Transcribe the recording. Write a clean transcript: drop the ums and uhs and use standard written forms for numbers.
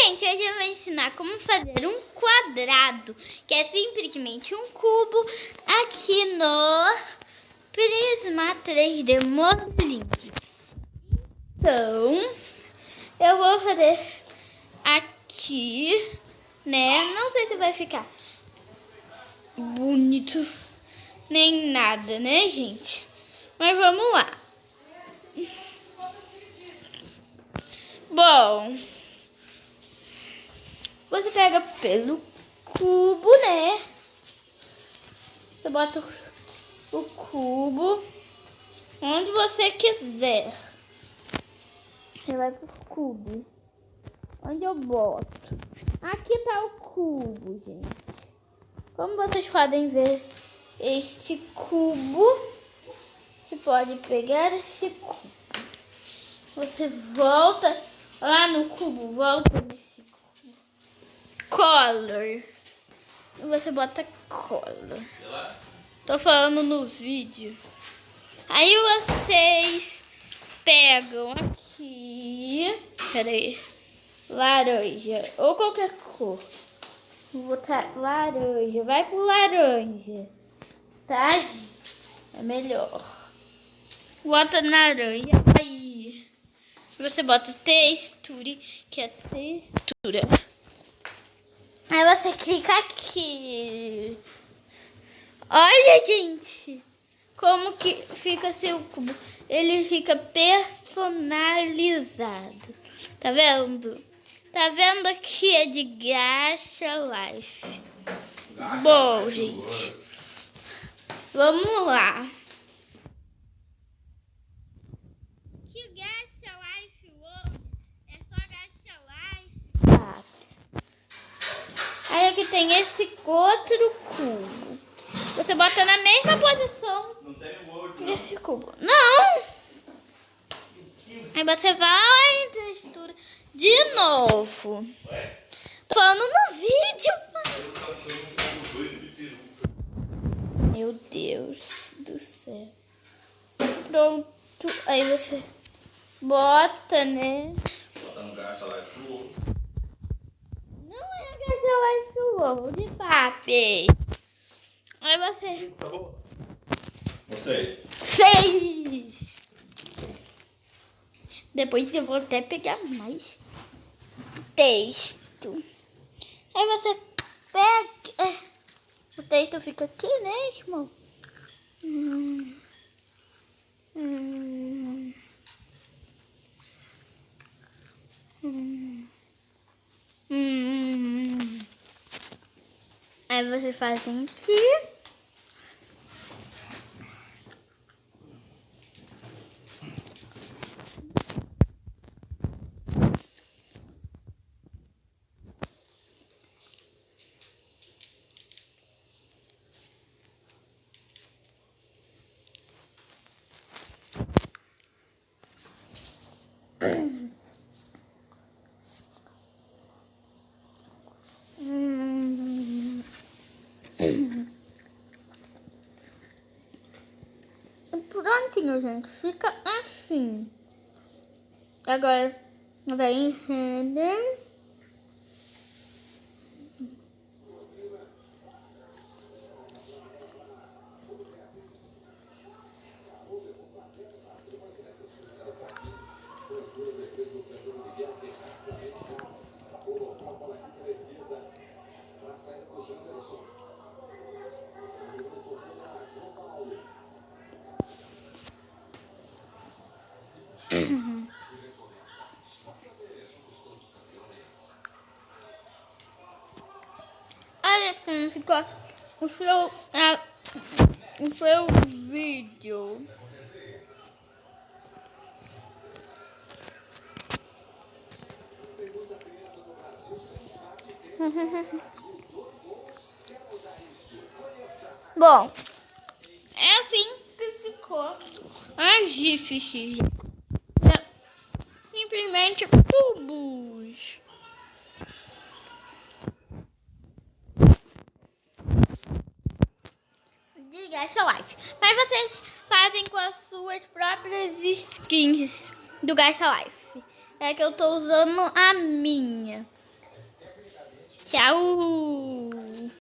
Gente, hoje eu vou ensinar como fazer um quadrado, que é simplesmente um cubo, aqui no Prisma 3D Modeling. Então, eu vou fazer aqui, né? Não sei se vai ficar bonito nem nada, né, gente? Mas vamos lá. Bom, você pega pelo cubo, né? Você bota o cubo onde você quiser. Você vai pro cubo. Onde eu boto? Aqui tá o cubo, gente. Como vocês podem ver, este cubo, você pode pegar esse cubo. Você volta lá no cubo, volta nesse cubo. Color. E você bota color. Tô falando no vídeo. Aí vocês pegam aqui, peraí, laranja ou qualquer cor. Vou botar laranja, vai pro laranja, tá? É melhor. Bota laranja, aí você bota texture, que é textura. Aí você clica aqui. Olha, gente, como que fica seu cubo. Ele fica personalizado. Tá vendo? Tá vendo que é de Gacha Life. Bom, gente, vamos lá. Que Gacha Life World é só Gacha Life. Aí aqui tem esse outro cubo. Você bota na mesma posição. Não tem o outro, desse cubo. Não! Aí você vai em textura de novo. Tô falando no vídeo. Meu Deus do céu. Pronto. Aí você bota, né? Bota no Gacha Life World. Não é Gacha Life World, de papi. Aí você... Tá bom. Vocês. 6. Depois eu vou até pegar mais texto. Aí você pega... O texto fica aqui mesmo. Aí você faz aqui. Prontinho, gente. Fica assim. Agora vai em render. Olha como ficou o seu vídeo. Bom, é assim que ficou a GIF. Simplesmente cubos. De Gacha Life. Mas vocês fazem com as suas próprias skins do Gacha Life. É que eu tô usando a minha. Tchau!